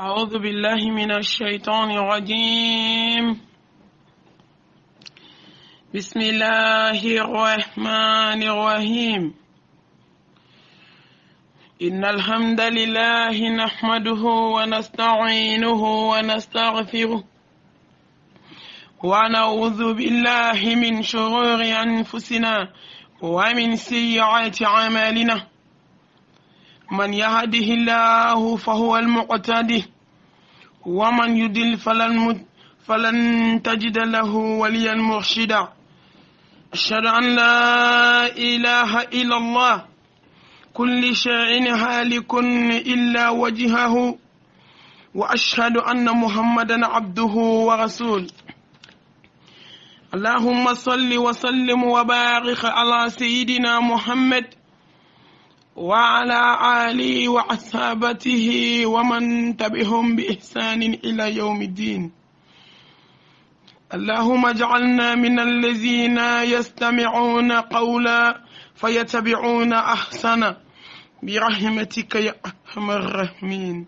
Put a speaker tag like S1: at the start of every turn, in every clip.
S1: أعوذ بالله من الشيطان الرجيم. بسم الله الرحمن الرحيم. إن الحمد لله نحمده ونستعينه ونستغفره ونعوذ بالله من شرور أنفسنا ومن سيئات أعمالنا. من يهده الله فهو المقتدي ومن يضلل فلن تجد له وليا مرشدا. أشهد أن لا إله إلا الله كل شيء هالك إلا وجهه وأشهد أن محمدا عبده ورسوله. اللهم صل وسلم وبارك على سيدنا محمد وعلى آله وأصحابه ومن تبعهم بإحسان إلى يوم الدين. اللهم اجعلنا من الذين يستمعون قولا فيتبعون أحسن برحمتك يا أرحم الراحمين.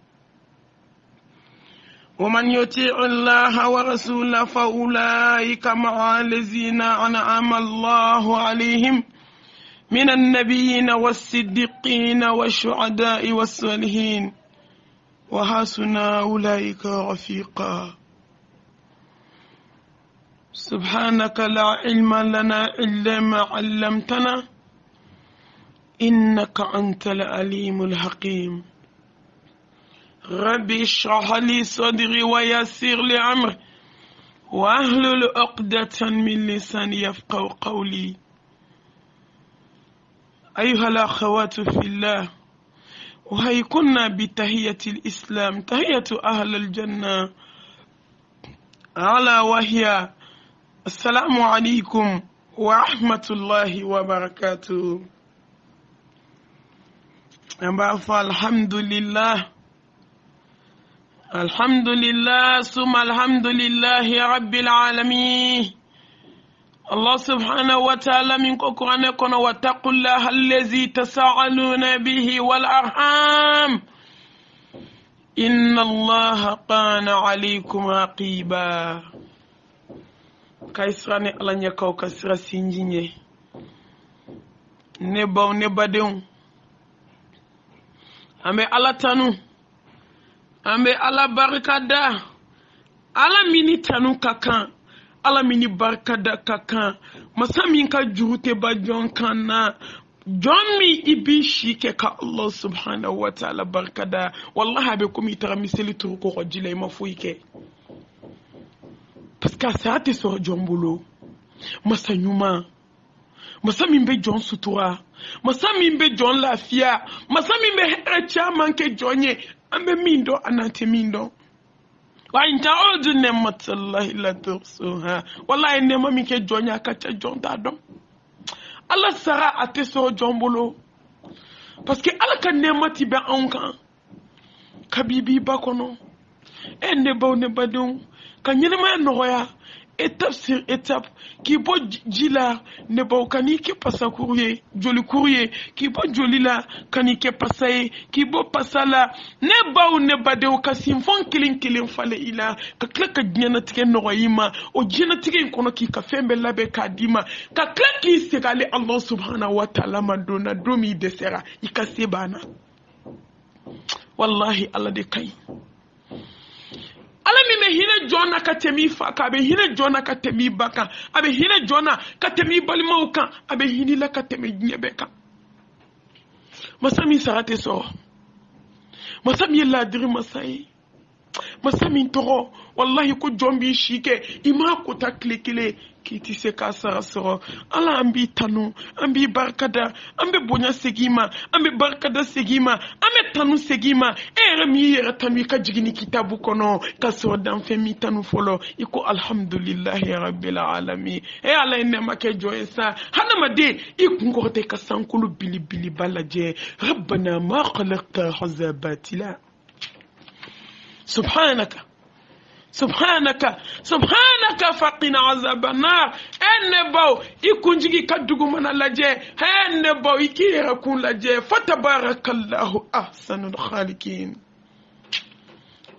S1: ومن يطيع الله ورسوله فأولئك مع الذين أنعم الله عليهم من النبيين والصديقين والشهداء والصالحين وحسن أولئك رفيقا. سبحانك لا علم لنا إلا ما علمتنا إنك أنت العليم الحكيم. ربي اشرح لي صدري ويسر لي أمري واحلل عقدة من لساني يفقهوا قولي. أيها الأخوات في الله، وهيكنا بتحية الإسلام تحية أهل الجنة على وهي السلام عليكم ورحمة الله وبركاته. الحمد لله الحمد لله ثم الحمد لله رب العالمين. الله سبحانه وتعالى من قرآنكم واتقوا الله الذي تساءلون به والأرحام إن الله كان عليكم رقيبا. كايسراني الله نيكاو كسرا سينجيني نباو نبادون أمي الله تانو أمي الله بركادا الله ميني تانو كاكان ala mini barkada kakan masa min ka jurute ba jon kana jon mi ibi shike ka Allah subhanahu wa ta'ala barkada. wallahi be komi tara miseli turu ko jile ma fuike parce que ça te so jombulo masa nyuma masa min be jon sutura masa min be jon lafiya masa min be hecha manke jonye ambe mindo anante mindo. وإن تعودوا نعمة الله لا تحصوها. والله إنما ميكي جونيا كاتشا جون تادم الله سرا أتسو جونبولو parce que Allah kan nemati be anka kabibi bakono ende baw ne badon kan yelma noya étape sur étape ki bo jila ne baw kani ke passa courrier joli courrier ki bo joli la kani ke passaye ki bo passala ne baw ne badew kasim fon kilin fale ila ka klaka nyana tike noyima o jina tike kono ki ka fembe labe kadima ka klaki segale Allah subhanahu wa ta'ala madona domi desera ikasebana. wallahi Allah de kai ala mi me hina jona ka temi fa ka be hina jona ka temi baka abe hina jona ka temi balimo kan abe hini la ka temi nyebe kan masami sarate so masami la diri masai masami toro wallahi ko jombi shike ima ko ta klikile kiti se ka sarasoro ala ambi tanu ambi barkada ambe bonya segima ambe barkada segima ambe tanu segima remi yera tanu ka jigini kitabu kono ka so dan femi tanu folo iko alhamdulillahi rabbil alamin ala inma ke joyesa hana made ikungote ka sankulu bili balaje rabbana ma khalaqta hazabatila subhanaka faqina azaban nar. enne baw ikunjigi kadugu mana laje enne baw ikira kun laje fatabarakallahu ahsanul khaliqin.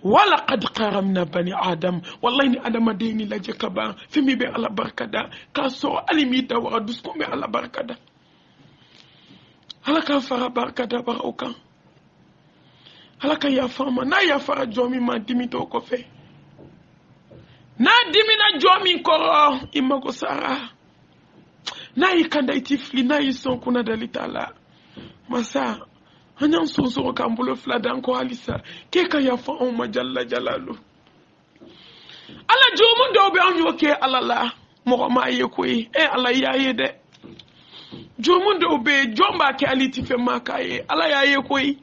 S1: ولقد كرمنا بني آدم والله إن آدم ديني لجكبا فمي بي على بركة دا كاسو ألمي دا وردسكم بي على بركة دا هلكا فرا بركة دا باروكا هلكا يا فاما نا يا فرا جومي ما ديمي توكو في نا ديمي نا جومي كورو إما كو سارا نا يكندا يتفلي نا يسون كنا داليتالا مسا hanyar soso kambulo fladan ko halisa ke ka ya fa on majalla jalalu ala jomu do be on yoke alala mo ma ye koyi ala yaye de jomu do be jomba ke aliti fe makaye ala yaye koyi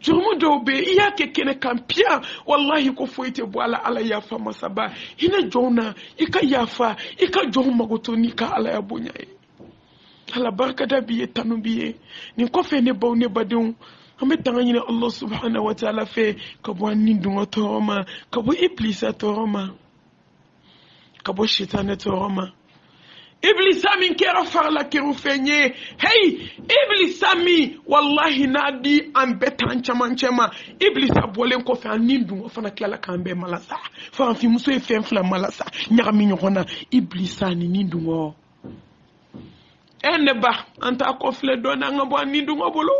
S1: jomu do be iya ke kene kampia wallahi ko foite boala ala ya fa masaba hina jona ika ya fa ika jomu magotoni ka ala ya bonyaye ala barka da biye tanu biye ni ko fe ne baw ne badun ame tanga ni Allah subhanahu wa ta'ala fe ka bo ni dungo toroma ka bo iblisa toroma ka bo shitane toroma iblisa min kera farla kiru fenye hey iblisa mi wallahi nadi am betan chamanchema iblisa bolen ko fe ni dungo fana kala kambe malasa fa fi muso e fe fla malasa nyami nyona iblisa ni dungo ene ba anta ko fle doni anga bo ni dungo bolo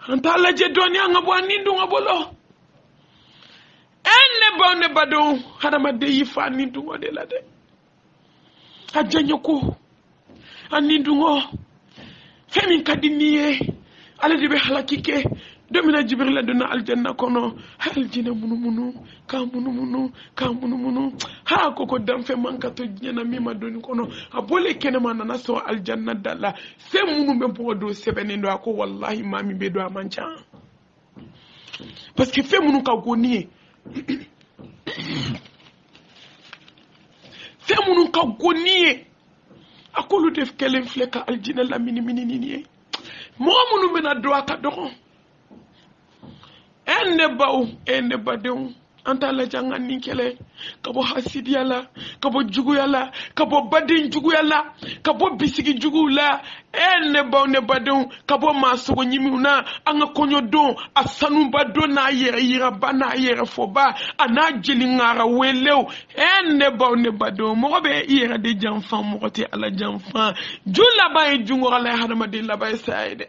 S1: anta laje doni anga bo ni dungo bolo ene ba ne bado hadama de yifa ni dungo de la de ajanyo ko ani dungo femi kadiniye ala de be halakike domina jibril aduna aljanna kono aljina munu ha koko damfe manka to nyana mima doni kono abole kene manana so aljanna dalla se munu be bodo sebene ndo ako wallahi mami be do amancha parce que fe munu ka goniye fe munu ka goniye akolu def kelen fleka aljina la mini mo munu mena do aka dokon ene badeu anta la jangan ni kele kabo hasidiala kabo juguyala kabo badin juguyala kabo bisigi jugula ene ne badeu kabo masugo nyimuna anga konyo don asanu bado na yira bana yira foba ana jeli ngara welew ene ne badeu mo be yira de janfan mo te ala janfan jula bay jungora la hadama de la bay saide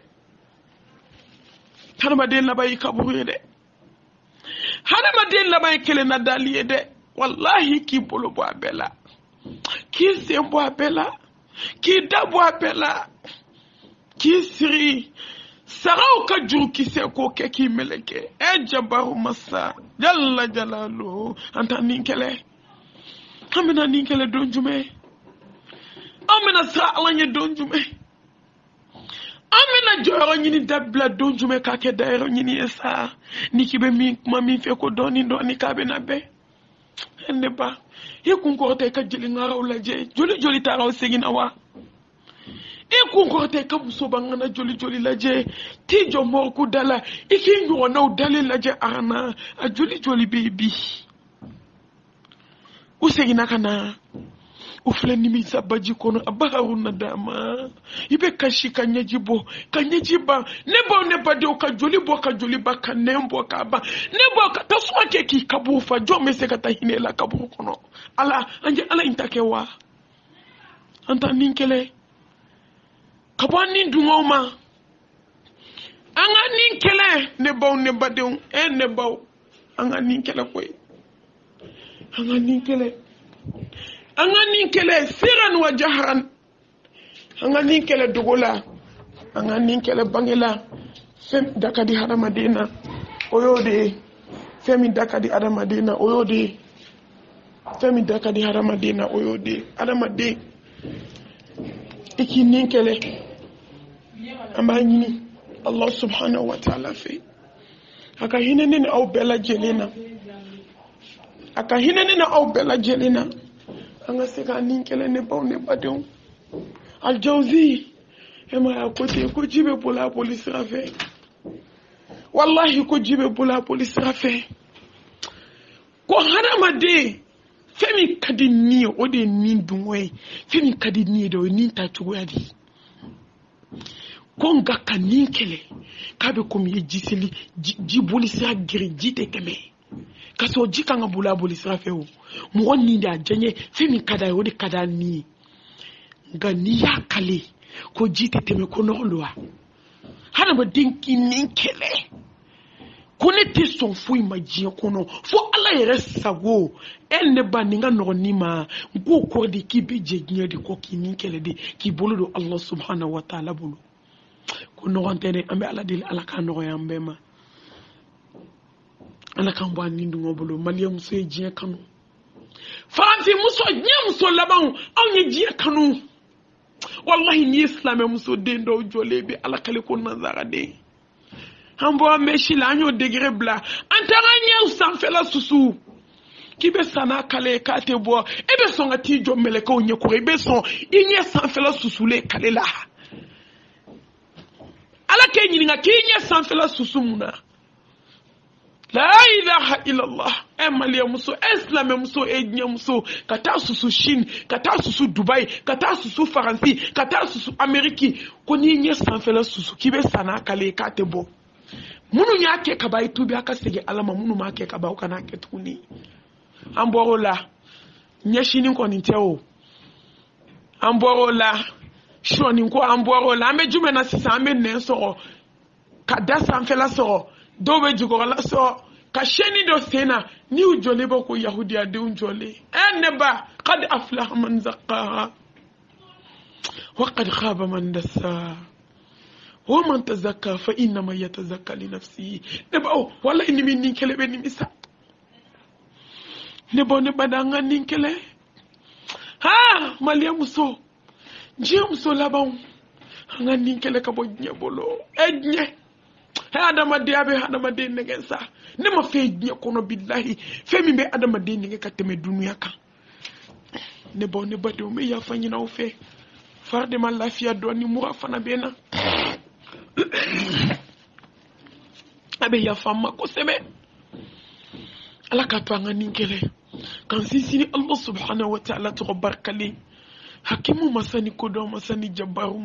S1: hadama de la bay kabure de hadama de la bay kele na daliye de wallahi ki bolo bo abela ki se bo abela ki da bo abela ki siri sarau ka juru ki se ko ke ki meleke e jabaru masa jalla jalalu anta ninkele amina ninkele don jume amina sa alanye don jume amina joro nyini dabla don jume ka ke dairo nyini esa nikibe mi mami fe ko doni ndoni ka be na be ende ba e kun ko te ka jeli ngara wala je joli taraw segina wa e kun ko te ka muso bangana joli la je ti jo mor ku dala iki nyo na udale la je arana a joli baby u segina kana ufle nimi sabaji kono abaharu na dama ibe kashi kanyejibo kanyejiba nebo de ka joli ba kanembo ka ba nebo ka taswa ke ki kabufa jo mese ka tahinela kabu kono ala anje ala intakewa anta ninkele kabani ndungoma anga ninkele nebo de nebo anga ninkele koy anga ninkele angani kele siran wa jahran angani kele dugola angani kele bangela fem dakadi hada madina oyode femi dakadi hada madina oyode femi dakadi hada madina oyode hada madina ikini kele amani Allah subhanahu wa ta'ala fi aka hinene au bela jelena aka hinene au bela jelena anga seka ninkele ne ba ne badon aljawzi ema ya kote ko jibe pour la police rafe wallahi ko jibe pour la police rafe ko harama de femi kadi ni o de ni dunwe femi kadi ni do ni ta tuwadi konga kaninkele kabe komi ye jiseli jiboli sira giri jite keme kaso jikanga bula boli sira feo mo ni da janye femi kada yo de kada ni ngani ya kale ko jite teme ko nolwa hana ba dinki ninkele ko ne te son fo imagine kono fo ala yere sago elle ne ba ninga no ni ma go ko de ki be jegnye de ko ki ninkele de ki bolo do Allah subhanahu wa ta'ala bolo ko no antene ambe ala dil ala ka no yambe ma ala kan bo nindu ngobolo maliya muso ejie kanu faransi muso nya muso laban awnya jie kanu wallahi ni islam muso dendo jolebe ala kale ko nazara de hambo meshi la anyo degré bla antanga sans fait la susu ki be sana kale ka te bo e be songa ti jo mele ko nye ko e be son inye sans fait la susu le kale la ala ke nyinga ki nye sans fait la susu muna la ilaha illallah e mali muso islam muso e nya muso kata susu Chine kata susu Dubai kata susu Faransi kata susu Ameriki ko ni nye sans fait la susu ki be sana kale ka te bo munu nyake kabai tubi aka sege alama munu make kaba ukana ketuni amborola nyeshini ko niteo amborola shoni ko amborola ambe jume na sisa ambe nensoro kadasa amfela soro dobe jugola so ka sheni do sena ni ujole bako yahudi ade unjole eneba qad aflaha man zaqqaha wa qad khaba man dassa ومن تزكى فإنما يتزكى لنفسه نبأو والله إني من نينكلي بني مسا نبأ دانغا نينكلي ها ماليا مسو جي مسو لاباو هنغا نينكلي كبو نيبولو إجني هذا دي أبي هذا دي نغنسا نما في إجني كونو بالله فمي بي هذا دي نغنسا كتمي دنيا كا نبأ دي ومي يافاني ناوفي فرد ما لا فيا دوني مرافانا بينا abe ya fama ko sebe ala ka to ngani ngele kan sisi Allah subhanahu wa ta'ala to barkali hakimu masani kodo masani jabaru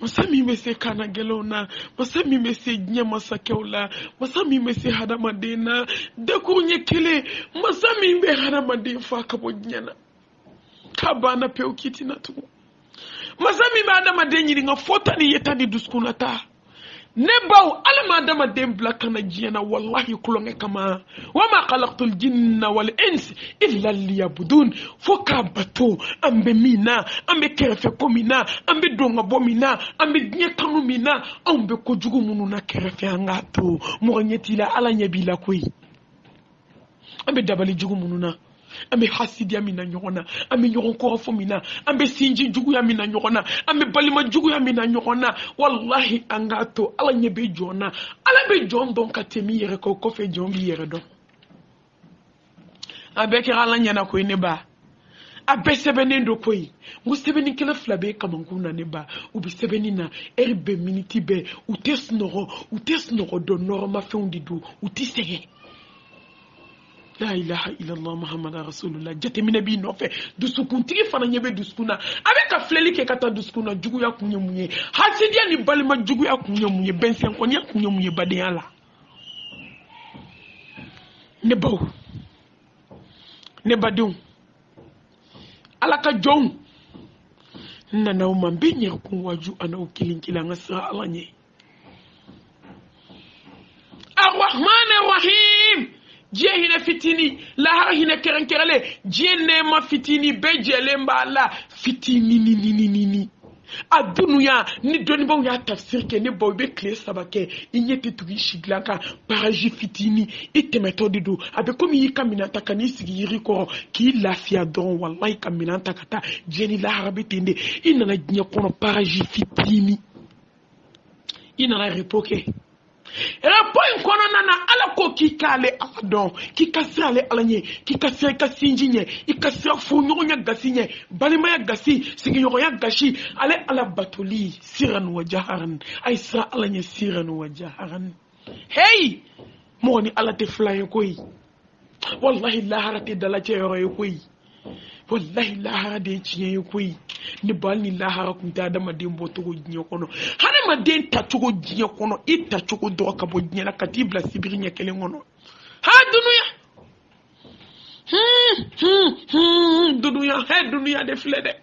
S1: masami mese kana gelona masami mese nya masakewla masami mese hadama dena de ko nyekele masami be hadama de fa ka bodnyana ka bana peukiti na tu masami ba adama den yiri nga fota ni yeta di duskuna ta nebaw alama adama den blakana jiyana wallahi kulonge kama wama khalaqtul jinna wal ins illa liyabudun foka bato ambe mina ambe kerefe komina ambe donga bomina ambe nye kanu mina ambe kojugu mununa kerefe angato mo nyetila ala nyebila koi ambe dabali jugu mununa ambe hasidi ya mina nyona ambe nyoron ko fo mina ambe sinji jugu ya mina nyona ambe balima jugu ya mina nyona wallahi angato ala nyebe jona ala be jon don katemi yere ko ko fe jombi yere do abe ke ala nyana ko ne ba abe sebene ndo koyi ngu sebene kala flabe kamankuna ne ba ubi sebene na erbe miniti be utesnoro do norma fe undidu utisege la ilaha illallah muhammad rasulullah jete mina bi no fe dusukun tigi fana nyebe duskuna avec fleli ke kata duskuna jugu ya kunye munye hasidia ni balima jugu ya kunye munye bensen ko nya kunye munye badiyala ne baw ne badun alaka jon nana uma binye kun waju ana ukilinkila ngasa alanye arrahman arrahim Dieu hina fitini la hina kerenkerele Dieu nema fitini bejele mbala fitini ni adunuya ni doni bon ya tafsir ke ne boybe clé sabake inyete tugi shiglanka paraji fitini itemeto dido abe komi yikamina takani sigi yiriko ki lafia don wallahi kamina takata jeni la harabitinde inana nya kono paraji fitini inana repoke Rapoin kono nana ala ko kikale adon kikasale alanye kikasale kasinjinye ikasale fonyonya gasinye balima ya gasi sigiyo ya gashi ale ala batuli siran wajaharan aisa alanye siran wajaharan hey moni ala te fly koy wallahi la harate dala che yoro koy wallahi lahara de ciye koyi ni bal ni lahara kun ta da madin botogo jinye kono hana madin ta chogo jinye kono ita chogo do ka bo jinye la katibla sibiri nya kelen kono ha dunuya dunuya de flede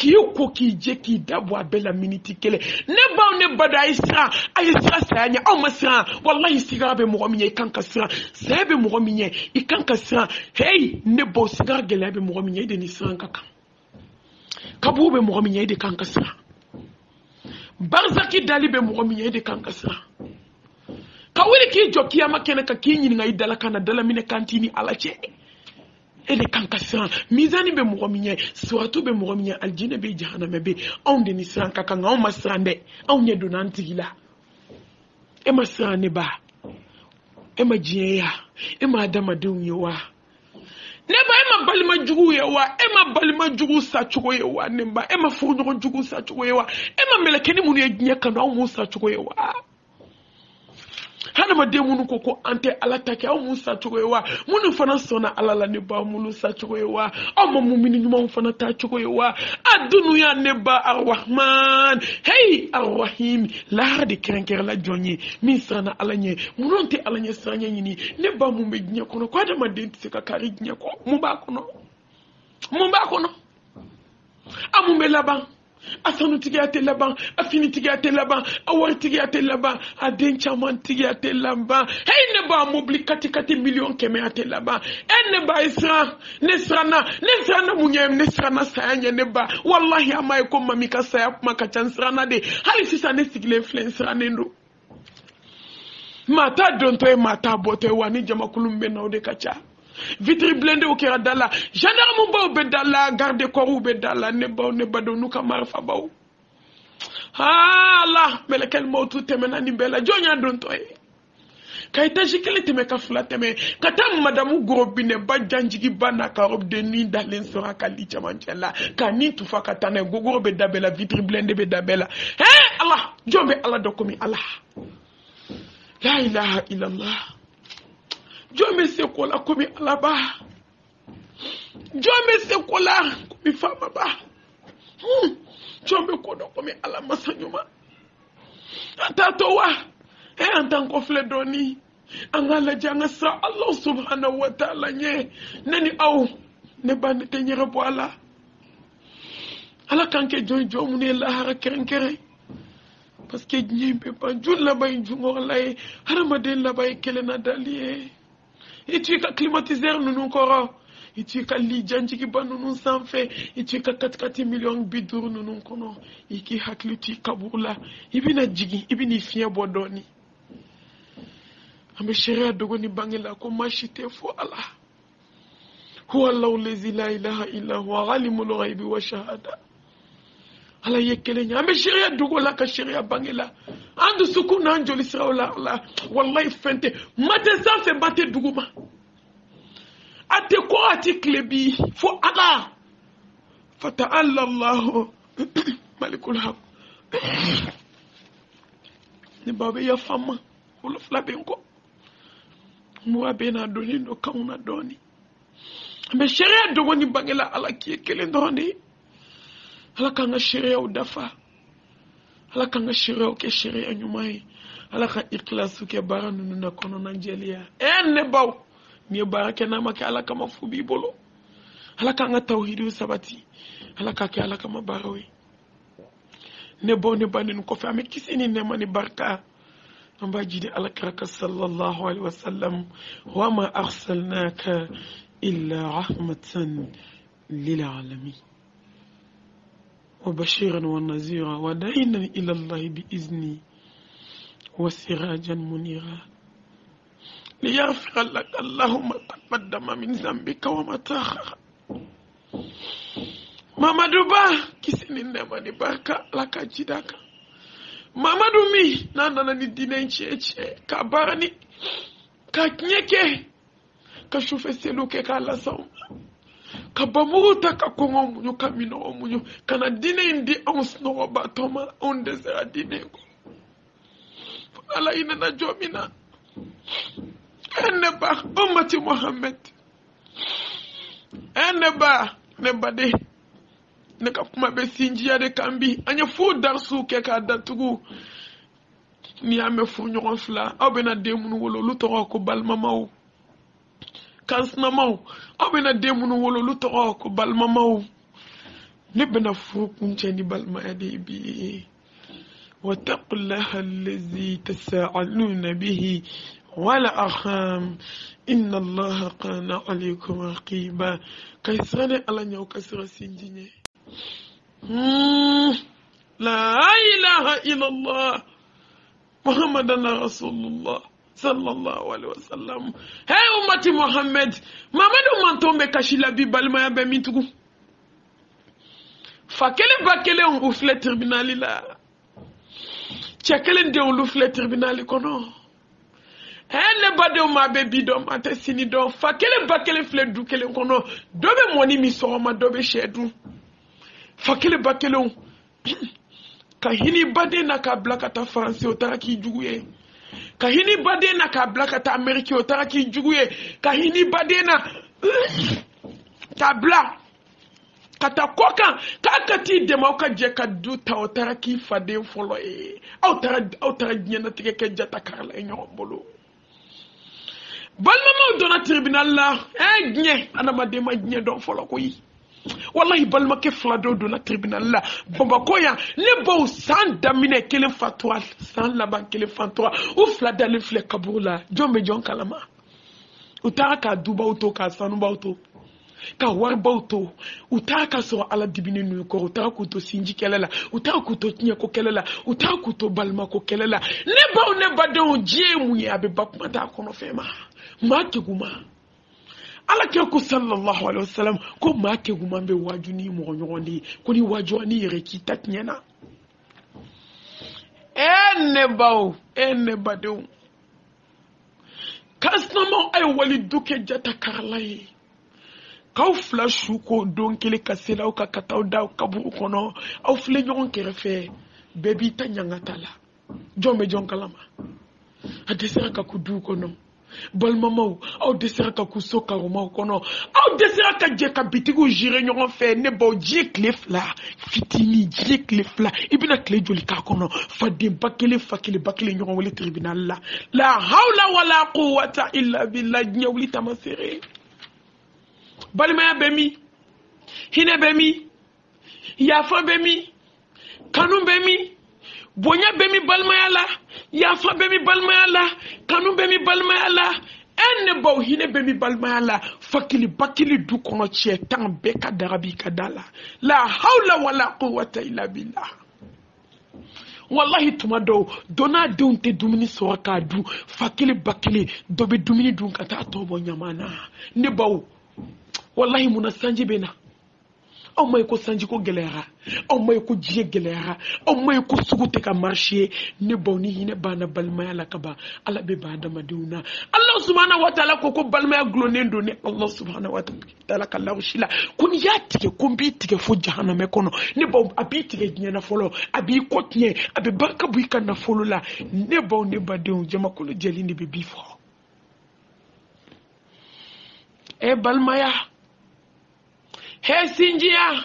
S1: ki ko ki je ki dabo abela miniti kele ne bada isra ayisra sanya o masra wallahi siga be mo miye kanka sra sebe mo miye ikanka sra hey ne bo siga gele be mo miye de ni sra kaka kabu be mo miye de kanka sra barzaki dali be mo miye de kanka sra kawiri ki jokiya makene ka kinyi ngai dala kana dala mine kantini alache ele kanka sran mizani be mo minye suratu be mo minye aljina be jahannama be on de ni sran kaka ngaw masrande on nye donantigila e masrane ba e ma jiya e ma dama dunyewa ne ba e ma balima jugu yewa e ma balima jugu sa chugo yewa ne ba e ma furu jugu sa chugo yewa e ma melekeni munu ye nya kana on sa chugo yewa hana ma de munu koko ante alatake aw musa chogoyewa munu fana sona alala ne ba munu sa chogoyewa aw ma mumini nyuma fana ta chogoyewa adunu ya ne ba arrahman hey arrahim la de krenkere la jonye min sana alanye munonte alanye sanya yini ne ba mu mednya kono kwa da ma de tsika kari nya ko mu ba kono amu me laban asanu tigiyate laban afini tigiyate laban awar tigiyate laban aden chaman tigiyate laban hey ne ba mobli kati million keme ate laban ne ba isra nesrana munyem nesrana sayanya ne ba wallahi amay ko mamika saya maka chansrana de hali sisa ne sigle influence ranendo mata donto e mata bote wani jama kulumbe na ode kacha vitri blende o kera dala gendarme ba be dala garde corps be dala ne ba do nuka marfa baw hala melekel mautu temena ni bela jonya donto e kayta jikele teme ka fula teme kata madamu grobine ba janjigi bana ka rob de ni dalen sora kali chamanchela kani tufa kata ne gogoro be dabela vitri blende be dabela Allah jombe Allah dokomi Allah la ilaha illallah Jome se kola komi alaba. Jome se kola komi fama ba. Jome kodo komi alama sanyuma. Atatowa. Antanko fledoni. Angala janga sa Allah subhanahu wa ta'ala nye. Nani au. Ne bane tenyere boala. Ala kanke jonjo mune lahara kerenkere. Parce que nyembe pa jul la bay jungo lay. Haramade la bay kelena dalie. Et tu es climatiseur nous encore et tu es li janji ki ban nous sans fait et tu es 4 millions bidur nous kono et ki hakluti kabula ibina jigi ibini fia bodoni ambe sharia dogoni bangela ko machite fo Allah huwa Allah allazi la ilaha illa huwa alimul ghaibi wa shahada ala yekele nya ambe sharia dogola ka sharia bangela andu sukuna anjoli srawla Allah wallahi fente mate sa fe bate duguma ate ko ati klebi fo aga fata'alla Allah malikul haq ni babe ya fama wala flabe ko mo abena doni do kauna doni me sharia dogoni bangela ala ki kele ndoni ala kanga sharia udafa ala kanga sharia ke sharia nyumai ala ka ikhlasu ke baranu na kono na jelia ne baw ni baraka na maka ala kama fubi bolo ala kanga tauhidi sabati ala ka ke ala kama barawi ne bone banin ko fa me kisini ne mani barka amba jidi ala karaka sallallahu alaihi wasallam wa ma arsalnaka illa rahmatan lil alamin وبشيرا ونذيرا وداعيا إلى الله بإذنه وسراجا منيرا ليغفر لك اللهم تقدم من ذنبك وما تأخر Mamadou Ba kisini nema ni barka laka jidaka Mamadou mi nana ni dine ncheche ka barani ka nyeke ka shufe seluke ka la sauma ka bamuta ka kongo munyu ka mino munyu kana dine indi onsno ba toma on desera dine ko ala ina na jomina enne ba ummati Muhammad ne ba de ne ka kuma be sinjiya de kambi anya fu darsu ke ka datugu ni ame fu ɲɔgɔn fila aw bena den minnu wolo olu tɔgɔ ko balimamaw kansinamaw aw bena den minnu wolo olu tɔgɔ ko balimamaw ne bena furu kuncɛ ni balimaya de bi واتقوا الله الذي تساءلون به والأرحام إن الله كان عليكم رقيبا كيسرني على نيو كسر سنجيني لا إله إلا الله محمد رسول الله صلى الله عليه وسلم هاي أمتي محمد من تومبي كاشيلا بي بالما يبي ميتو فكلي بكلي on oufle tribunal la chekelen de on oufle tribunal kono hele bade ma be bidom ate sini do fakele bakele fle du kele kono dobe moni mi so ma dobe shedu fakele bakele on kahini bade na ka blakata France otaraki juguye kahini bade na ka blakata Amerique otaraki juguye kahini bade na tabla kata koka kakati dema ka je ka du ta otaraki fade folo autara nyana tike ke jata karla nyombolo balma dona tribunal la gnye ana madema gnye don folo ko yi wallahi balma ke flado dona tribunal la bamba ko ya ne bo san damine kele fatwa san la ban kele fatwa ou flada le fle kabula jombe jon kalama utara ka duba auto ka sanu ba auto ka war bauto utaka so ala dibini nu ko utaka ko to sinji kelela utaka ko to nya ko kelela utaka ko to balma ko kelela ne ba don jemu ya be bakuma ta ko no fema ma ke guma ala ke ko sallallahu alaihi wasallam ko ma ke guma be wajuni mo nyondi ko ni wajoni yere ki tatnyana ene badon kasnamo ay wali duke jata karlay kaw flashu ko don kele kasela o ka kataw daw kabu kono aw fle nyon kerefe bebi tanyangata la jombe jonkalama adesera ka kudu kono balmamaw aw desera ka kusoka roma kono aw desera ka je ka bitigu jire nyon fe ne bo je klefla fitini je klefla ibina kle joli ka kono fade bakele bakele nyon wala tribunal la hawla wala quwwata illa billah nyawli tamasere balmaya bemi hine bemi yafa bemi kanun bemi bonya bemi balmaya la yafa bemi balmaya la kanun bemi balmaya la enne baw hine bemi balmaya la fakili bakili du kono chetan beka darabi kadala la hawla wala quwwata illa billah wallahi tumado dona donte dumini soraka du fakili bakili dobe dumini dun kata tobo nyamana ne baw wallahi muna sanji bena aw may ko sanji ko gelera aw may ko jiye gelera aw may ko sugute ka marché ne boni hine bana balmaya la kaba ala be bada maduna allah subhanahu wa ta'ala ko balmaya glonendo ne allah subhanahu wa ta'ala kallahu shila kun yatike kun bi tike fo jahannama kono ne baw abi tike nyana folo abi kotnye abi barka bu kana folo la ne baw ne badon jama ko jeli ne be bifo balmaya he sinjiya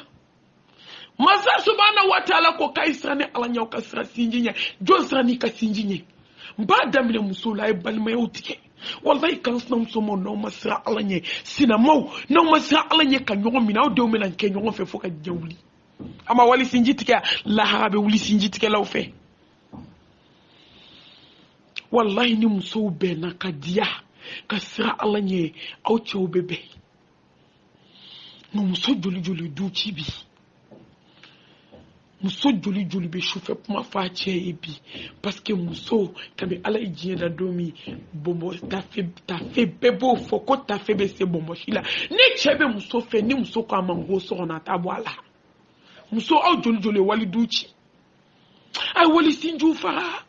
S1: masa subhanahu wa ta'ala ko kaisrane ala nyaw kasra sinjinya jonsrani ka sinjinye ba damle musula balmaya utike wallahi kan snam somo no masra ala nye sinamaw no masra ala nye ka nyogo mina o de mena ke nyogo fe foka jawli ama wali sinjitike la harabe wuli sinjitike law fe wallahi ni muso be na kadiya kasra ala nye au chew bebe no muso joli du chibi muso joli be chauffeur pour ma fa bi parce que muso kabe ala ijie da domi bombo ta fait bebo foko ta fait be se bombo shila ne chebe muso fe ni muso ko amango so na tabwala muso au joli wali duchi ay wali sinju fara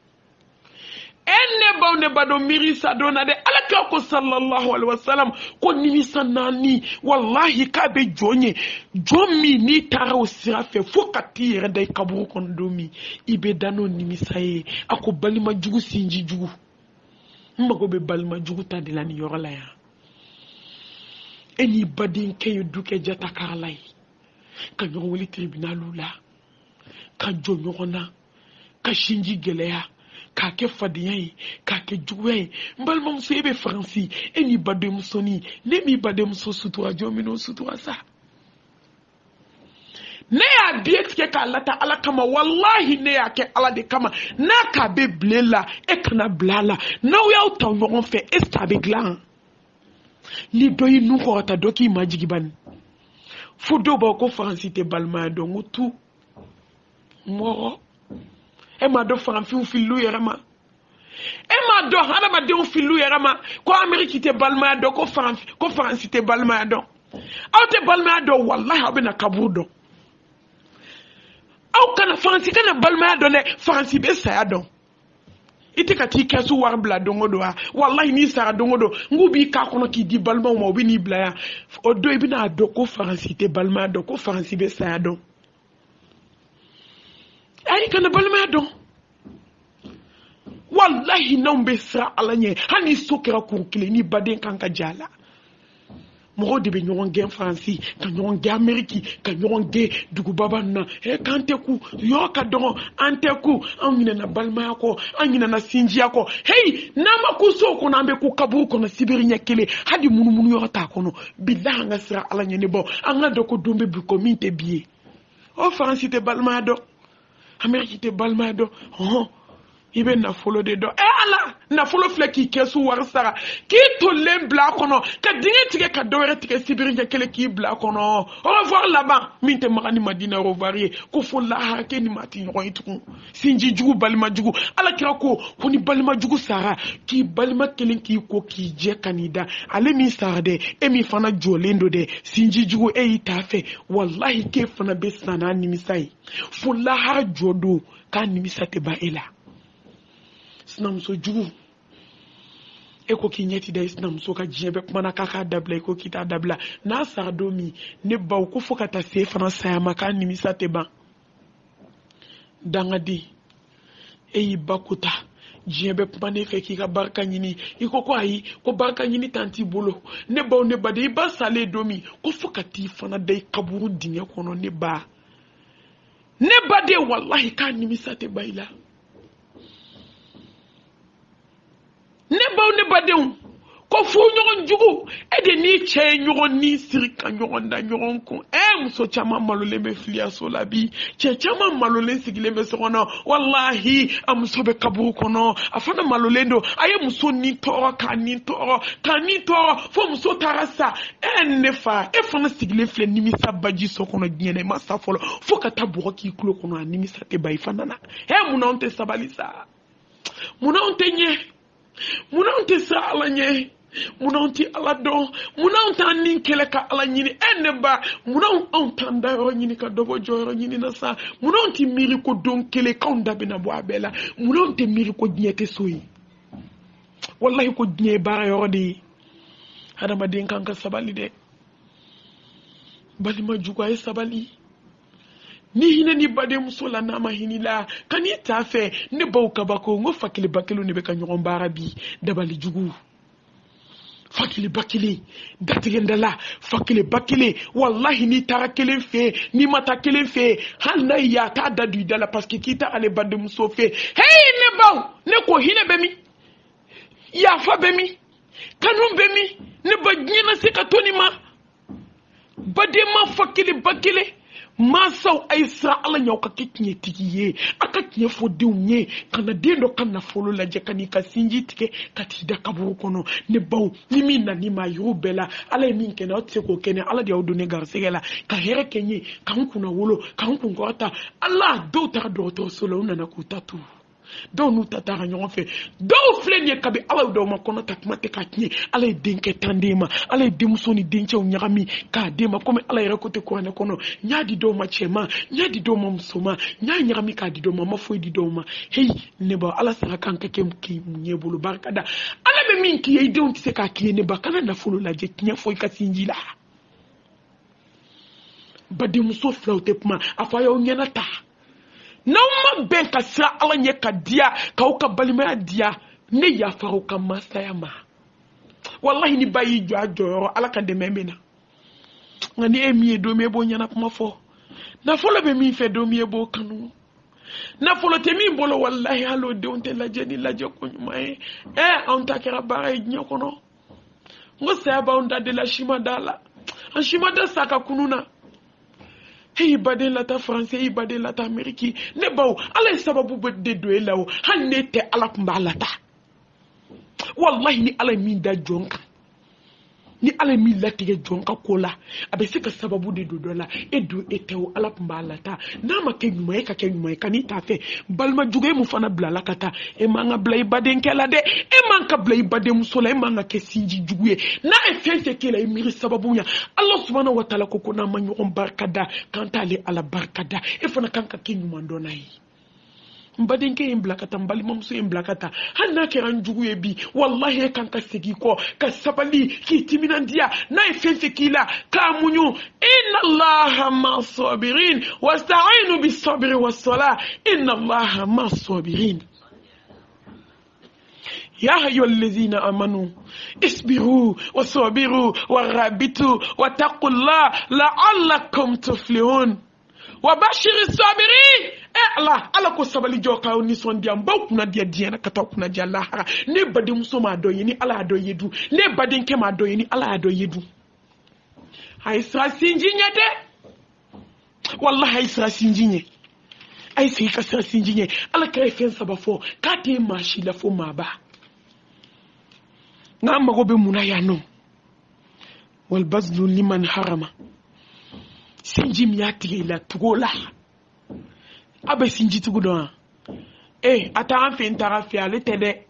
S1: enne bawne bado mirisa donade alaka ko sallallahu alaihi wasallam ko nimisa nani wallahi ka be jonye jomi ni tara osira fe fokati yere dai kaburu kon domi ibe dano nimisa ye ako balima jugu sinji jugu mbago be balima jugu ta de lani yorala ya eni baden ke duke jata karlay ka ñoo wali tribunalu la ka jo ñona ka shinji geleya ka ke fadiyan ka ke juwe mbal mom sebe franci eni badem soni ne mi badem so sutura jomino sutura sa ne ya biet ke ka lata ala kama wallahi ne ya ke ala de kama na ka be blela e kana blala na ya uta ñogon fe esta be glan ni doyi nu ko ta doki majigi ban fudo ba ko franci te balma do ngutu moro e ma do franci filu yerama e ma do hada ma de filu yerama ko amerique te balma do ko franci te balma do aw te balma do wallahi abina kabudo aw kana franci kana balma do ne franci be saya do ite ka ti kesu war bla dongo do wallahi ni sara dongo do ngubi ka kono ki di balma mo bi ni bla ya o do e bina do ko franci te balma do ko franci be saya do ay kana balma do wallahi nombe sra alanye hani sokera kunkile ni baden kanka jala mo de be ñogon gen franci ka ñogon ge ameriki ka ñogon ge dugu babanna e kante ku yo ka do ante ku amina na balma ko amina na sinjiya ko hey nama ku so ko nambe ku kabu ko na sibiri nyakele hadi munu yo ta ko no billahi nga sra alanye ne bo anga do ko dombe bu ko minte biye o franci te balma do ameriki te balma do ibe na folo de do ala na folo fleki kesu warsara ki to lembla kono ka dinge tige ka dore tige sibiri kele ki bla kono au revoir là-bas minte magani madina rovarie ko folla ha ke ni mati no itu sinji jugu balima jugu ala kira ko ni balima jugu sara ki balima kelen ki ko ki je kanida ale mi sara de e mi fana jolendo de sinji jugu e itafe wallahi ke fana be sana ni misai folla ha jodo ka ni misate ba ela snam so jugu eko ki nyeti da snam so ka jebe mana kaka dabla eko kita dabla na sardomi ne ba ko fokata se fransa ya maka ni misate ba dangadi e bakuta jebe pane fe ki ka barka nyini iko ko ayi ko barka nyini tanti bolo ne ba de ba sale domi ko fokati fana dai kaburu dinye kono ne ba de wallahi ka ni misate ba ila ne ba de ko fu ñogon jugu e de ni che ñogon ni sirika ñogon da ñogon ko muso chama malole me flia solabi che chama malole sigile me sono wallahi amso be kabu kono afana malole ndo aye muso ni toro fo muso tarasa nefa e fana sigile fle ni misa baji so kono nyene masa folo fo kata buro ki klo kono ni misa te bay fanana muna onte sabalisa muna onte nye muna onte sa alanye muna onti ala don muna onta nin kele ka ala nyini eneba muna onta ndaro nyini ka dobo joro nyini na sa muna onti miri ko don kele ka onda bina bo abela muna onti miri ko nyete soyi wallahi ko nye bara yorodi hada ma den kanka sabali de bali ma jugo ay sabali ni hina ni bade musola na ma hinila kani tafe ne bawka bako ngo fakili bakelo ne be ka nyogon bara bi dabali jugu fakili bakili datigendala fakili bakili wallahi ni tara kelen fe ni mata kelen fe hal na ya ta dadu dala parce que kita ale bade muso fe hey ne baw ne ko hina be mi ya fa be mi kanum be mi ne ba nyina se ka toni ma bade ma fakili bakili masaw ay sa ala nyaw ka kitnye tigiye aka kinye fodunye kana dendo kana folo la jekani ka sinji tike katida kaburu kono ne baw ni min na ni ma yubela ala min kena otse ko kene ala dia odone garsegela ka here kenye kan kuna wolo kan kun kota ala do ta do to solo na kutatu do nu tata nyon fe do flenye kabe ala do ma kono takmate ka kinye ala denke tandema ala demusoni denche nyagami ka dema comme ala rekote ko ne kono nyaadi do ma chema nyaadi do ma musoma nyagami ka di do ma mafo di do ma hey ne ba ala sara kanka kem ki nyebulu barkada ala be min ki yey don tise ka ki ne ba kana na fulu la je nya fo ka sinjila ba de muso flauté pma afa yo nyanata na ma ben ka sra ala nye ka dia ka o ka balima dia ne ya faru ka masaya ma wallahi ni bayi jo ajoro ala ka de memena ngani emi do me bo nyana kuma fo na folo be mi fe do mi bo kanu na folo te mi bolo wallahi halo de on te la jeni la joko nyuma on ta kera bare nyokono ngo saba on da de la shimadala an shimada saka kununa hey baden lata français hey baden lata ameriki ne baw ala sababu de do elaw hanne te ala kumba lata wallahi ni ala min da jonka ni ala mi latige jonka kola abesi ka sababu de do dola edu etew ala kumba lata na ma ke nyuma ka ke nyuma ka ni ta fe balma juge mu fana blala kata e manga blay baden kala de e manka blay baden musola e manga ke sinji juguye na e fense kela e miri sababu nya Allah subhanahu wa ta'ala ko na ma nyon barkada kanta ali ala barkada e fana kanka ke nyuma ndona yi mbaden ke imblakata mbali mamsu imblakata hanna ke ranjugu ebi wallahi kanka segi ko ka sabali ki timinandia na ifense kila ka munyu inna allaha ma'as-sabirin wasta'inu bis-sabri was-salah inna allaha ma'as-sabirin يا أيها الذين آمنوا اصبروا وصابروا ورابطوا واتقوا الله لعلكم تفلحون وبشر الصابرين Allah ala ko sabali joka oni sondia mbaw kuna dia na kata kuna dia lahara ne bade muso ma doye ni ala do yedu ne bade nke ma doye ni ala do yedu hay sra sinjinye de wallahi hay sra sinjinye ay sai ka sra sinjinye ala kay fen sabafo ka te mashi la fo ma ba na mago be munaya no wal bazlu liman harama sinjim ya tige la tugola abe sinji tugudo ata an fe ntara fi ale tede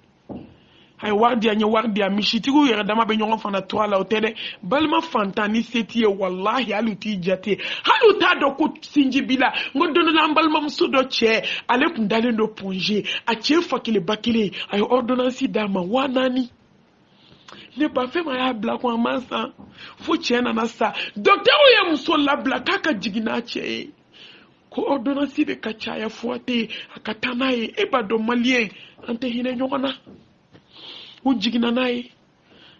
S1: hay wardia nya wardia mishitigu yere dama be nyon fana to ala tede balma fantani setiye wallahi aluti jate haluta do ko sinji bila ngodono la balma msudo che ale kundale ndo ponje a che fakile bakile ay ordonnance dama wanani ne ba fe ma ya bla ko amansa fu chena na sa docteur ya musola bla kaka jigina che ko ordonnance de kachaya fuate akatana eba do malien ante hine nyokona ujigina nae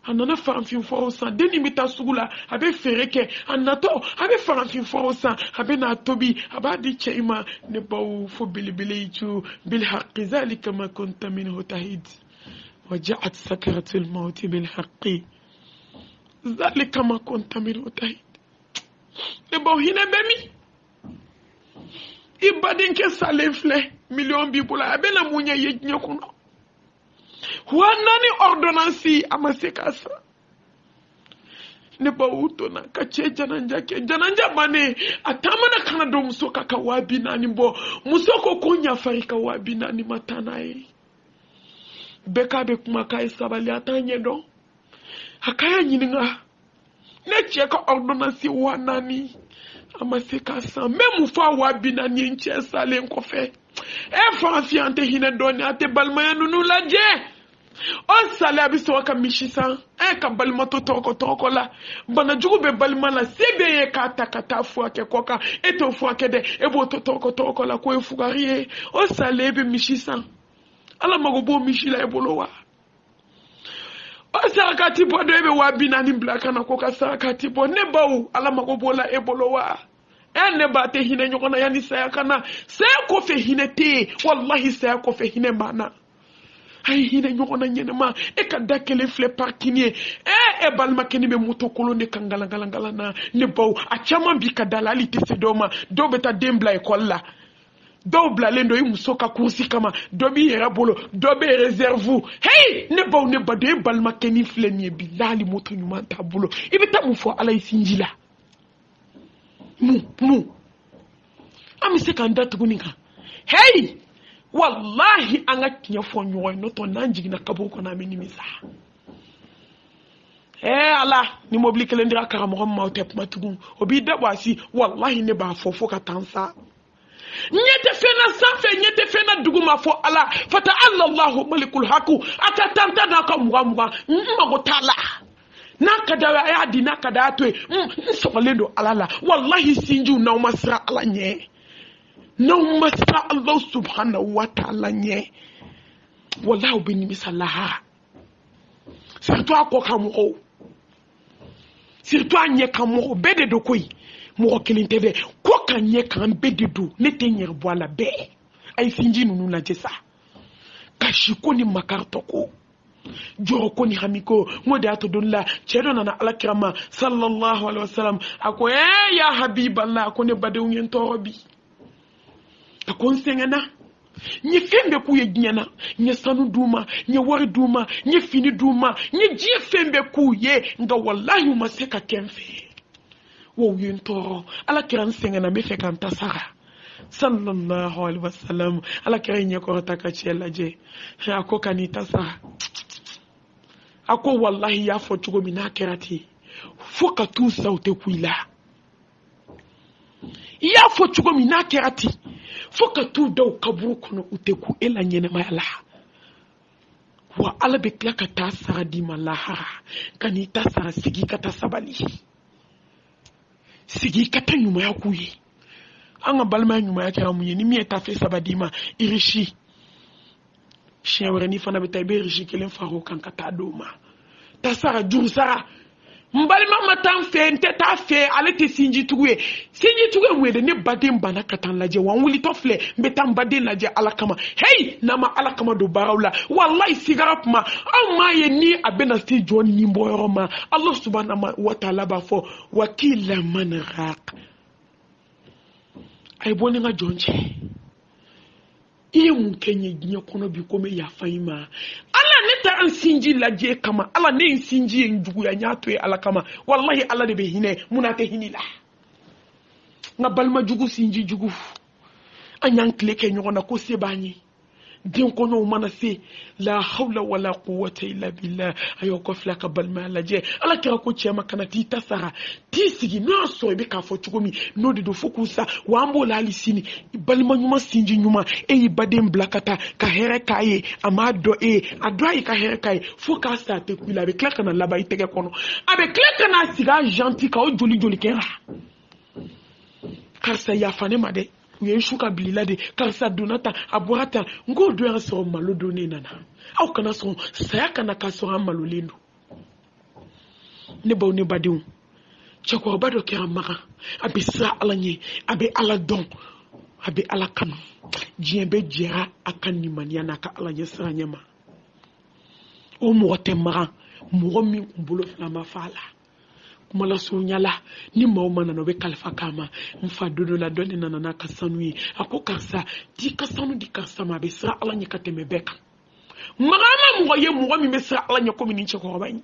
S1: anana faramfin forosa deni mita sugula abe fereke anato abe faramfin forosa abe na tobi abadi cheima ne bawu fo bilibili tu bil haqqi zalika ma kunta minhu tahid وجاءت سكرة الموت بالحق ذلك ما كنت منه تهيد نبو هنا بمي ibadin ke salefle million bibula abena munya yejnya kuno wanani ordonnance amasekasa ne bawuto na kache jananja bane atamana kana do musoka ka wabina ni mbo musoko konya farika wabina ni matanae beka be kuma kai sabali atanye do akaya nyininga ne cheka ordonnance wanani amaseka sa même fa wabina ni nche sale nkofe fa fiante hine doni ate balmaya nunu laje o sale abiso ka mishisa ka balma to toko la bana jugu be balma la sebe ka takata fu ake koka eto fu ake de ebo to toko la ko fugariye o sale be mishisa ala magobo mishila ebolowa o sarakati bo do ebe wabina ni blaka na koka sarakati bo ne bawu ala magobo la ebolowa ne ba te hine nyokona yani saya kana saya ko fe hine te wallahi saya ko fe hine mana ay hine nyokona nyene ma ka dakele fle parkinier balma keni be moto kolone kangala na ne baw a chama bi ka dalali te sedoma do beta dembla e kolla do blalendo imusoka kursi kama do bi era bolo do be reserve hey ne baw ne ba de balma keni fle ni bilali moto nyuma ta bolo ibita mu fo ala isinjila mu amise kanda tugunika hey wallahi anga kinyafo nyoy no to nanjigi na kabo ko na minimisa ala ni mobli kelendira kara mo ma tep matugun obi debwasi wallahi ne ba fofo ka tansa nyete fena sanfe nyete fena duguma fo ala fata Allahu malikul haqu atatanta na ka muga mago tala nakada ya di nakada to nsokolendo alala wallahi sinju na umasra ala nye na umasra Allah subhanahu wa ta'ala nye wallahi bin misalaha sarto akoka mu surtout a ɲɛ kan mɔgɔ bɛɛ de do koyi mɔgɔ kelen tɛ dɛ ko ka ɲɛ kan bɛɛ de do ne tɛ ɲɛ bɔ a la bɛɛ a ye sinji ninnu lajɛ sa kasi ko ni makaritɔ ko jɔrɔ ko ni hami ko ŋo de y'a to don la cɛ dɔ nana alakira ma sallallahu alaihi wasallam a ko ya habiballah a ko ne badenw ye n tɔɔrɔ bi a ko n sɛgɛnna n ye fɛn bɛɛ k'u ye diɲɛ na n ye sanu d'u ma n ye wari d'u ma n ye fini d'u ma n ye diɲɛ fɛn bɛɛ k'u ye nka wallahi u ma se ka kɛ n fɛ wa u ye n tɔɔrɔ alakira n sɛgɛnna n bɛ fɛ ka n ta sara sallallahu alaihi wasallam alakira ɲɛ kɔrɔta ka cɛ lajɛ a ko ka n'i ta sara a ko wallahi y'a fɔ cogo min n'a kɛra ten fo ka t'u sa u tɛ ku i la i y'a fɔ cogo min n'a kɛra ten fo ka t'u da u kaburu kɔnɔ u tɛ ku e la ɲɛnɛmaya la wa ala bɛ tila ka taa sara d'i ma lahara ka n'i ta sara sigi ka taa sabali sigi ka taa ɲumanya k'u ye an ka balimaya ɲumanya kɛra mun ye ni min ye tafe saba d'i ma i risi siɲɛ wɛrɛ n'i fana bɛ taa i bɛ risi kelen fara o kan ka taa d'o ma ta sara juru sara n balima ma taa n fɛ n tɛ taa fɛ ale tɛ sinji tugu ye sinji tugu ye mun ye dɛ ne baden banna ka taa n lajɛ wa n wulitɔ filɛ n bɛ taa n baden lajɛ ala kama heyi n'a ma ala kama don baaraw la walayi sigara kuma anw m'a ye ni a bɛna se jɔ ni bɔyɔrɔ ma ala subahana wa taala b'a fɔ wakila man raq a ye bɔ ni n ka jɔn cɛ i ye mun kɛ n ye diɲɛ kɔnɔ bi ko n bɛ yafa i ma ala ne tɛ an sinji lajɛ kama ala ne ye sinji ye n juguya n y'a to ye ala kama walahi ala de bɛ hinɛ mun na tɛ hinɛ la n ka balimajugu sinji jugu an y'an tile kɛ ɲɔgɔn na ko se b'an ye den kɔnɔw mana se la hawla wala quwwata illa billah a y'o kɔfilɛ a ka balimaya lajɛ ala kɛra ko cɛ ma kana t'i ta sara t'i sigi n'o y'a sɔrɔ i bɛ k'a fɔ cogo min n'o de don fo k'u sa wa an b'o la hali sini balima ɲuman sinji ɲuman e y'i baden bila ka taa ka hɛrɛ k'a ye a m'a dɔn e ye a dɔn a ye ka hɛrɛ k'a ye fo k'a sa a tɛ ku i la a bɛ tila ka na laban i tɛgɛ kɔnɔ a bɛ tila ka na sigi a janti ka o joli joli kɛra karisa yafa ne ma dɛ u ye su ka bilila de karisa donna tan a bɔra tan n k'o don y'a sɔrɔ malo don ne nana aw kana sɔn saya kana k'a sɔrɔ an malolen don ne baw ne badenw cɛkɔrɔba dɔ kɛra magan a bɛ siran ala ɲɛ a bɛ ala dɔn a bɛ ala kanu diɲɛ bɛ jɛra a ka nimaniya n'a ka ala ɲɛ siran ɲɛ ma o mɔgɔ tɛ magan mɔgɔ min kun bolo fila ma fa a la kumala surunyala ni maaw ma nana o bɛ kalifa k'a ma n fa don dɔ la dɔ de nana n'a ka sanu ye a ko karisa di ka sanu di karisa ma a bɛ siran ala ɲɛ ka tɛmɛ bɛɛ kan magan ma mɔgɔ ye mɔgɔ min bɛ siran ala ɲɛ komi nin cɛkɔrɔba in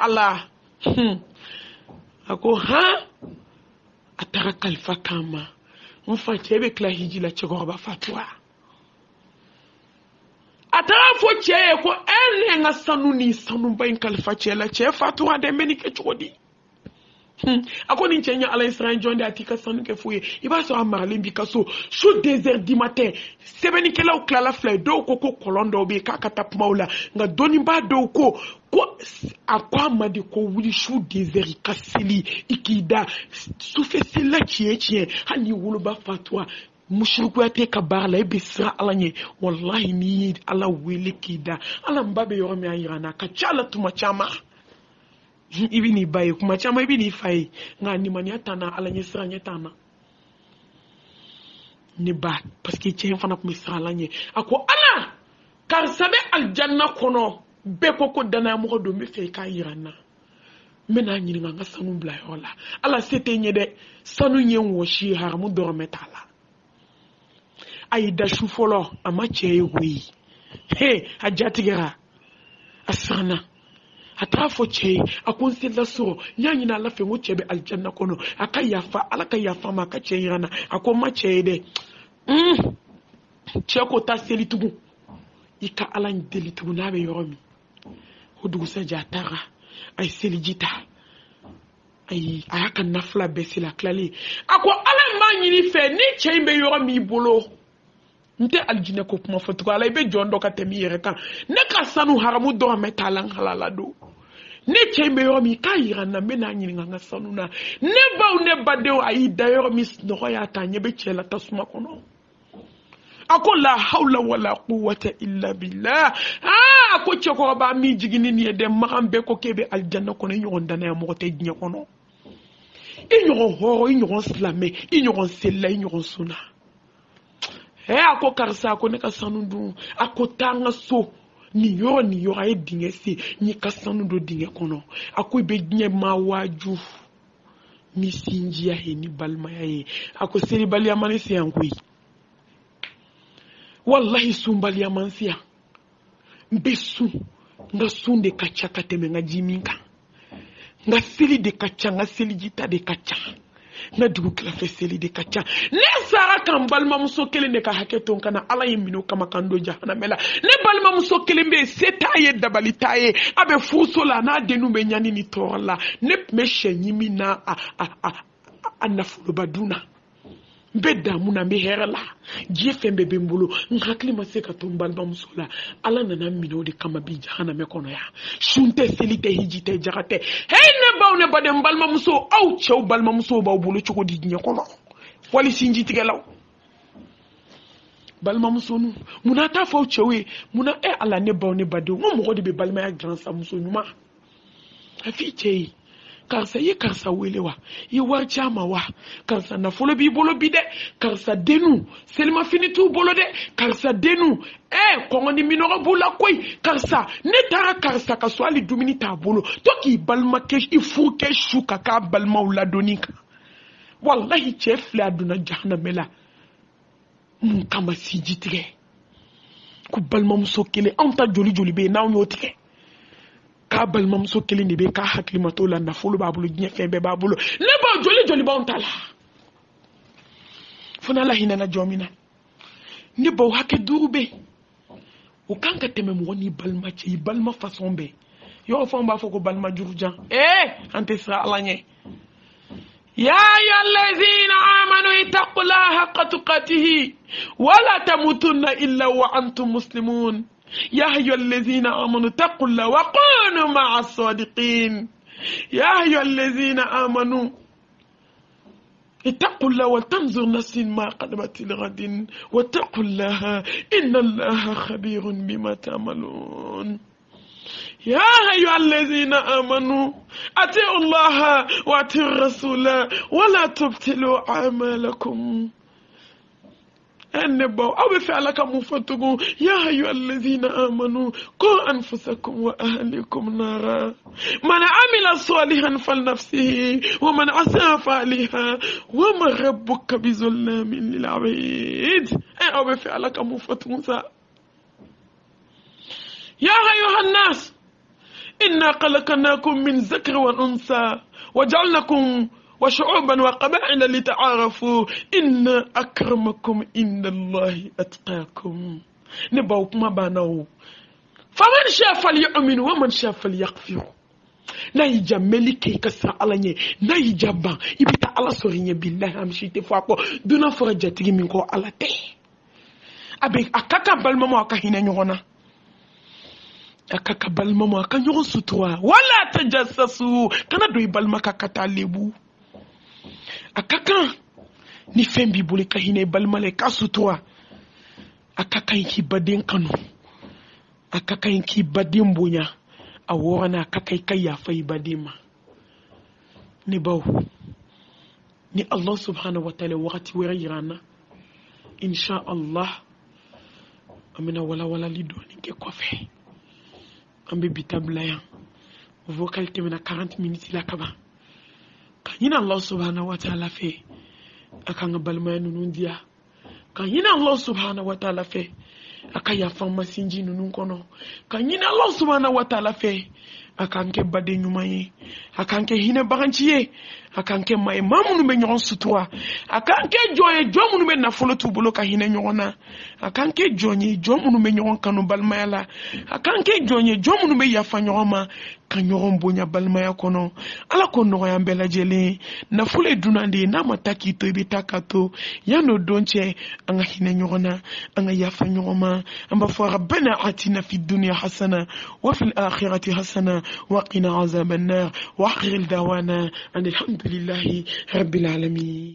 S1: ala a ko a taara kalifa k'a ma n fa cɛ bɛ tila hiji la cɛkɔrɔba fatura a taara fɔ cɛ ye ko ne n ka sanu ni sanuba in kalifa cɛ la cɛ fatura dɛ n bɛ nin kɛ cogo di a ko nin cɛ ɲɛ ala ye siran jɔn de a t'i ka sanu kɛ foyi ye i b'a sɔrɔ a maralen b'i ka so su 2 heures du matin sɛbɛnnikɛlaw tilala fila ye dɔw ko kɔlɔn dɔw bɛ yen k'a ka taa kumaw la nka dɔnnibaa dɔw ko a ko a ma de ko wuli su 2 heures i ka seli i k'i da sufɛ selila tiɲɛ tiɲɛ hali n'i woloba fatura musirikuya tɛ ka baara la e bɛ siran ala ɲɛ wallahi n'i ye ala wele k'i da ala n ba bɛ yɔrɔ min a yira n na a ka ca ala tuma caman i bɛ n'i ba ye kuma caman i bɛ n'i fa ye nka nimaniya t'an na ala ɲɛ siran ɲɛ t'an na ne ba parce que cɛ in fana tun bɛ siran ala ɲɛ a ko ala karisa bɛ alijanna kɔnɔ bɛɛ ko danayamɔgɔ don n bɛ fɛ i k'a yira n na n bɛ n'a ɲininka n ka sanu bila yɔrɔ la ala se tɛ n ye dɛ sanu ye n wɔsi ye haramu dɔrɔmɛ t'a la a y'i da su fɔlɔ a ma cɛ ye woyi a jatigɛra a siranna a taara fɔ cɛ ye a ko n selila sɔrɔ n y'a ɲini ala fɛ n ko cɛ bɛ alijanna kɔnɔ a ka yafa ala ka yafa ma a ka cɛ yira n na a ko n ma cɛ ye dɛ cɛ ko taa seli tugun i ka ala deli tugun n'a bɛ yɔrɔ min o dugusajɛ a taara a ye seliji ta ayi a y'a ka nafila bɛɛ seli a tilalen a ko ala in b'a ɲini fɛ ni cɛ in bɛ yɔrɔ min bolo n tɛ alijinɛ ko kuma fɔ tugun ala i bɛ jɔn dɔ ka tɛmɛ i yɛrɛ kan ne ka sanu haramu dɔrɔmɛ t'a la n halala don ne cɛ in bɛ yɔrɔ min k'a yira n na n bɛ n'a ɲininka n ka sanu na ne baw ne badenw a y'i da yɔrɔ min nɔgɔ y'a ta ɲɛ bɛ cɛ la tasuma kɔnɔ a ko la hawla wala quwwata illa billah ko che ko ba mi jigini ni de mahambe ko kebe aljanna ko ne nyon dana mo te dnya kono inyon horo inyon slame inyon sella inyon suna ako karsa ko ne ka sanundu ako tanga so ni yo ay dinge si ni ka sanundo dinge kono ako be dnya mawaju mi sinji ya ni balma ya ako seri bali amane si yankui wallahi sumbali amansia mbesu nga sunde kacha kateme nga jiminka nga seli de kacha nga seli jita de kacha nga dugu klafe seli de kacha ne sara kan balma muso kele ne ka haketon kana ala yimino kama kando jahanamela ne balma muso kele mbe setaye dabali taye abe fusola na denu be nyani ni torla ne meshe nyimi na anafulu baduna beda muna me herala jefembe bembulu ngakli maseka tumbalba musula ala nana mino de kama bi jahaname kono ya shunte selite hijite jagate heyne bawne badem balma muso aw chew balma muso baw bulu chuko di nya kono wali sinji tigelaw balma muso nu muna ta faw chewe muna ala ne bawne bade mo mo de be balma ya grand sa muso nyuma afi chei karsa ye karsa welewa ye warchama wa karsa na folo bi bolo bi de karsa denu selma finitu bolo de karsa denu kongoni minoro bula koy karsa ne tara karsa ka swali dumini ta bolo to ki balma ke ifu ke shuka ka balma wala donika wallahi chef la duna jahannamela mun kama sijitire ku balma musokele anta joli joli be naw nyotike ka balma muso kelen de be ka haklimato la nafulu babulu nyefembe babulu ne ba joli ba ontala fona la hinana jomina ne ba hake durube o kanka teme mo woni balma ci balma façon be yo fon ba foko balma jurjan ante sa alanye ya ayyuhallazina amanu ittaqullaha haqqa tuqatih wa la tamutunna illa wa antum muslimun يا أيها الذين آمنوا اتقوا الله وكونوا مع الصادقين يا أيها الذين آمنوا اتقوا الله ولتنظر نفس ما قدمت لغد واتقوا الله إن الله خبير بما تعملون يا أيها الذين آمنوا أطيعوا الله وأطيعوا الرسول ولا تبطلوا أعمالكم النبو أو فعلك مفتقون يا أيها الذين آمنوا قوا أنفسكم وأهلكم نارا من عمل صالحا فلنفسه ومن عسى فعليها وما ربك بظلام للعبيد أو فعلك مفتقون يا أيها الناس إنا خلقناكم من ذكر وأنثى وجعلناكم وشعوبا وقبائل لتعارفوا إن أكرمكم إن الله أتقاكم نبوك ما بانو فمن شاء فليؤمن ومن شاء فليكفر نايجا ملكي كسر على نايجا با يبتا على سوريني بالله أمشي تفاقو دونا فرجتي منكو على تي أبي أكاكا بالماما أكاهينا نيونا أكاكا بالماما أكاهينا سطوا ولا تجسسوا كنا دوي بالما كاكتا لبو akaka ni fembi bole ka hine balmale ka sutoa akaka ki badin kanu akaka ki badin bunya awona akaka kai ya fai badima ni baw ni Allah subhanahu wa ta'ala wakati wirana insha Allah amina wala lidoni ke kofe ambe bitablayan vocal temena 40 minutes la kaba kanyina Allah subhanahu wa ta'ala fe akanga balma nunun dia kanyina Allah subhanahu wa ta'ala fe akaya fama sinji nunun kono kanyina Allah subhanahu wa ta'ala fe akanke bade nyumaye akanke hine baranchiye akanke mai mamu nume nyon sutua akanke joye jomu nume na folo tubulo ka hine nyona akanke jonye jomu nume nyon kanu balmayala akanke jonye jomu nume yafa nyoma kanyoron bonya balmaya kono ala kono ya mbela jele na fule dunande na mataki to bitakato yano donche anga hine nyona anga yafa nyoma amba fa rabbana atina fid dunya hasana wa fil akhirati hasana wa qina azaban nar wa akhir da'wana الحمد لله رب العالمين.